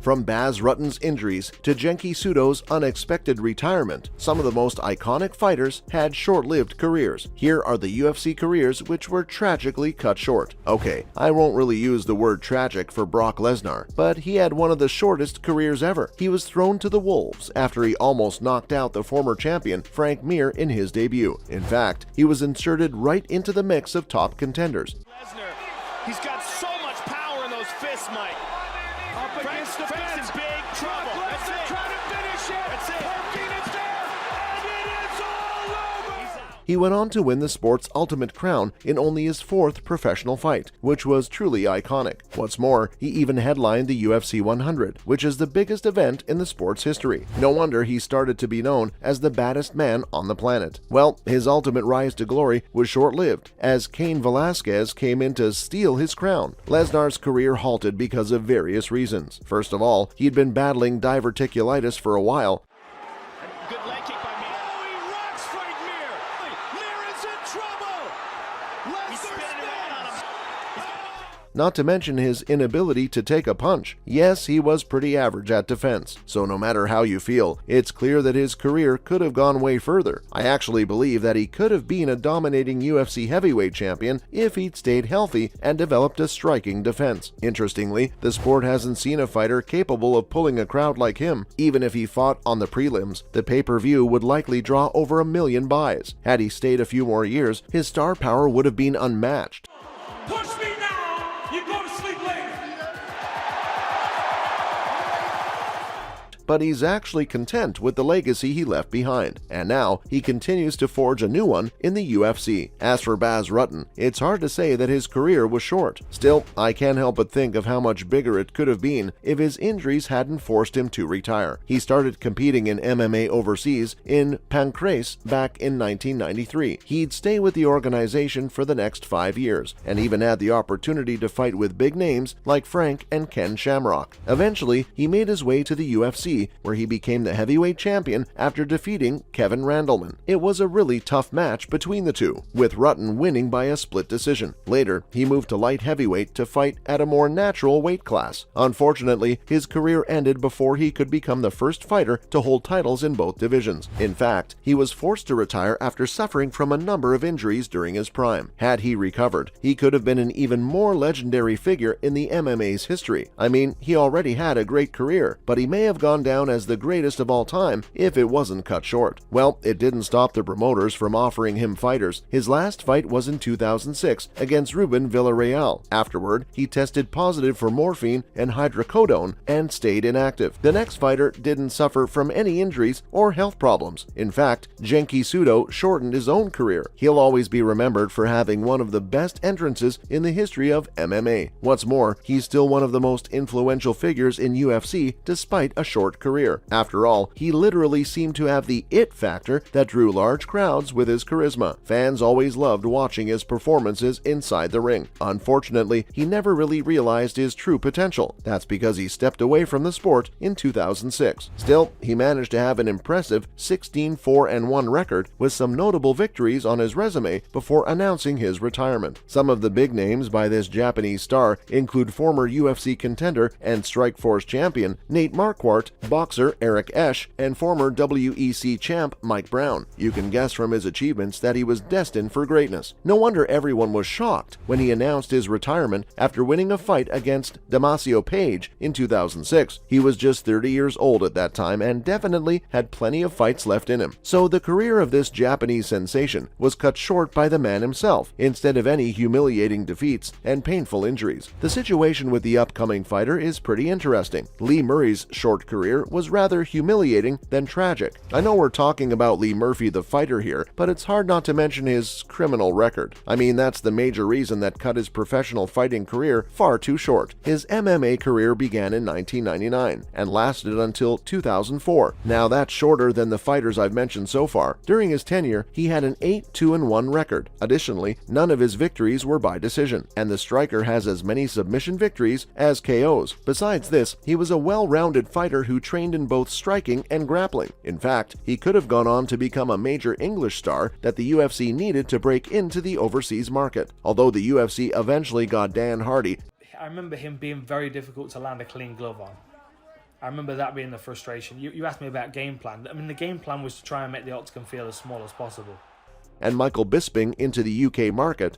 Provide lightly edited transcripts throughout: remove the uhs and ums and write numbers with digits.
From Baz Rutten's injuries to Genki Sudo's unexpected retirement, some of the most iconic fighters had short-lived careers. Here are the UFC careers which were tragically cut short. Okay, I won't really use the word tragic for Brock Lesnar, but he had one of the shortest careers ever. He was thrown to the wolves after he almost knocked out the former champion Frank Mir in his debut. In fact, he was inserted right into the mix of top contenders. Lesnar, he's got so much power in those fists, Mike. Frank's in big trouble. That's it. Trying to finish it. That's it. It's there, and it is all over. He went on to win the sport's ultimate crown in only his fourth professional fight, which was truly iconic. What's more, he even headlined the UFC 100, which is the biggest event in the sport's history. No wonder he started to be known as the baddest man on the planet. Well, his ultimate rise to glory was short-lived, as Cain Velasquez came in to steal his crown. Lesnar's career halted because of various reasons. First of all, he'd been battling diverticulitis for a while. Good leg kick by Mir. Oh, he rocks Frank Mir. Mir is in trouble. He's spinning around on him. Not to mention his inability to take a punch. Yes, he was pretty average at defense, so no matter how you feel, it's clear that his career could have gone way further. I actually believe that he could have been a dominating UFC heavyweight champion if he'd stayed healthy and developed a striking defense. Interestingly, the sport hasn't seen a fighter capable of pulling a crowd like him. Even if he fought on the prelims, the pay-per-view would likely draw over 1 million buys. Had he stayed a few more years, his star power would have been unmatched. Push me now, you go to sleep later. But he's actually content with the legacy he left behind, and now he continues to forge a new one in the UFC. As for Baz Rutten, it's hard to say that his career was short. Still, I can't help but think of how much bigger it could have been if his injuries hadn't forced him to retire. He started competing in MMA overseas in Pancrase back in 1993. He'd stay with the organization for the next 5 years, and even had the opportunity to fight with big names like Frank and Ken Shamrock. Eventually, he made his way to the UFC, where he became the heavyweight champion after defeating Kevin Randleman. It was a really tough match between the two, with Rutten winning by a split decision. Later, he moved to light heavyweight to fight at a more natural weight class. Unfortunately, his career ended before he could become the first fighter to hold titles in both divisions. In fact, he was forced to retire after suffering from a number of injuries during his prime. Had he recovered, he could have been an even more legendary figure in the MMA's history. I mean, he already had a great career, but he may have gone down as the greatest of all time if it wasn't cut short. Well, it didn't stop the promoters from offering him fighters. His last fight was in 2006 against Ruben Villarreal. Afterward, he tested positive for morphine and hydrocodone and stayed inactive. The next fighter didn't suffer from any injuries or health problems. In fact, Genki Sudo shortened his own career. He'll always be remembered for having one of the best entrances in the history of MMA. What's more, he's still one of the most influential figures in UFC despite a short career. After all, he literally seemed to have the it factor that drew large crowds with his charisma. Fans always loved watching his performances inside the ring. Unfortunately, he never really realized his true potential. That's because he stepped away from the sport in 2006. Still, he managed to have an impressive 16-4-1 record with some notable victories on his resume before announcing his retirement. Some of the big names by this Japanese star include former UFC contender and Strikeforce champion Nate Marquardt, boxer Eric Esch, and former WEC champ Mike Brown. You can guess from his achievements that he was destined for greatness. No wonder everyone was shocked when he announced his retirement after winning a fight against Damasio Page in 2006. He was just 30 years old at that time and definitely had plenty of fights left in him. So the career of this Japanese sensation was cut short by the man himself, instead of any humiliating defeats and painful injuries. The situation with the upcoming fighter is pretty interesting. Lee Murray's short career was rather humiliating than tragic. I know we're talking about Lee Murphy the fighter here, but it's hard not to mention his criminal record. I mean, that's the major reason that cut his professional fighting career far too short. His MMA career began in 1999 and lasted until 2004. Now that's shorter than the fighters I've mentioned so far. During his tenure, he had an 8-2-1 record. Additionally, none of his victories were by decision, and the striker has as many submission victories as KOs. Besides this, he was a well-rounded fighter who trained in both striking and grappling. In fact, he could have gone on to become a major English star that the UFC needed to break into the overseas market. Although the UFC eventually got Dan Hardy. I remember him being very difficult to land a clean glove on. I remember that being the frustration. You asked me about game plan. I mean, the game plan was to try and make the octagon feel as small as possible. And Michael Bisping into the UK market.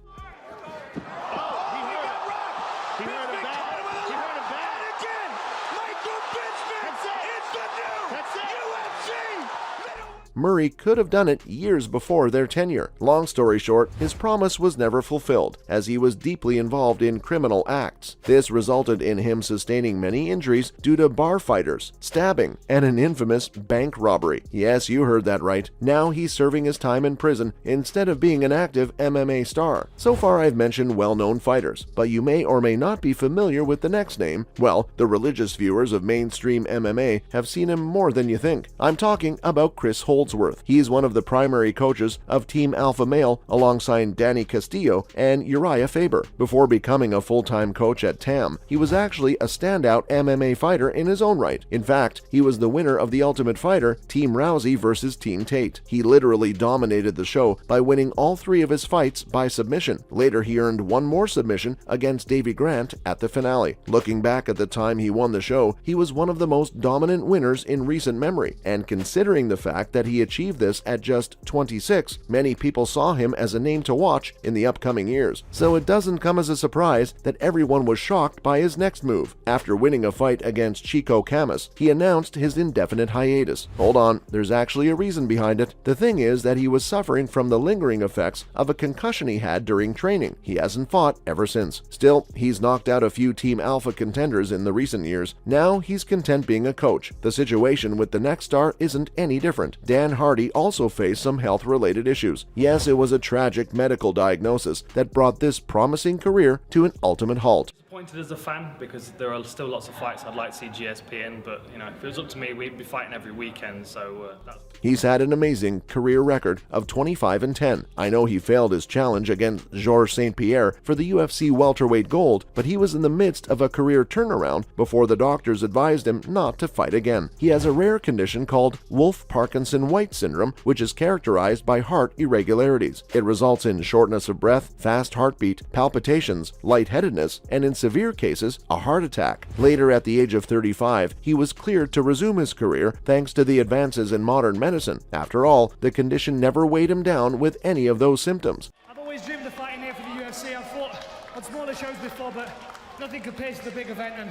Murray could have done it years before their tenure. Long story short, his promise was never fulfilled, as he was deeply involved in criminal acts. This resulted in him sustaining many injuries due to bar fighters, stabbing, and an infamous bank robbery. Yes, you heard that right. Now he's serving his time in prison instead of being an active MMA star. So far I've mentioned well-known fighters, but you may or may not be familiar with the next name. Well, the religious viewers of mainstream MMA have seen him more than you think. I'm talking about Chris Holdsworth. He's one of the primary coaches of Team Alpha Male alongside Danny Castillo and Uriah Faber. Before becoming a full-time coach at TAM, he was actually a standout MMA fighter in his own right. In fact, he was the winner of The Ultimate Fighter, Team Rousey versus Team Tate. He literally dominated the show by winning all 3 of his fights by submission. Later, he earned one more submission against Davey Grant at the finale. Looking back at the time he won the show, he was one of the most dominant winners in recent memory, and considering the fact that he achieved this at just 26, many people saw him as a name to watch in the upcoming years. So it doesn't come as a surprise that everyone was shocked by his next move. After winning a fight against Chico Camus, he announced his indefinite hiatus. Hold on, there's actually a reason behind it. The thing is that he was suffering from the lingering effects of a concussion he had during training. He hasn't fought ever since. Still, he's knocked out a few Team Alpha contenders in the recent years. Now he's content being a coach. The situation with the next star isn't any different. Dan Hardy also faced some health-related issues. Yes, it was a tragic medical diagnosis that brought this promising career to an ultimate halt. Disappointed as a fan because there are still lots of fights I'd like to see GSP in, but if it was up to me, we'd be fighting every weekend. So he's had an amazing career record of 25-10. I know he failed his challenge against Georges St. Pierre for the UFC welterweight gold, but he was in the midst of a career turnaround before the doctors advised him not to fight again. He has a rare condition called Wolff-Parkinson-White syndrome, which is characterized by heart irregularities. It results in shortness of breath, fast heartbeat, palpitations, lightheadedness, and in severe cases, a heart attack. Later, at the age of 35, he was cleared to resume his career thanks to the advances in modern medicine. After all, the condition never weighed him down with any of those symptoms. I've always dreamed of fighting here for the UFC. I've fought on smaller shows before, but nothing compares to the big event, and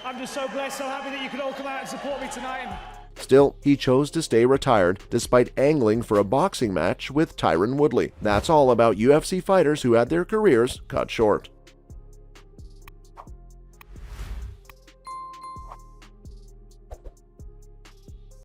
I'm just so blessed, so happy that you could all come out and support me tonight. Still, he chose to stay retired despite angling for a boxing match with Tyron Woodley. That's all about UFC fighters who had their careers cut short.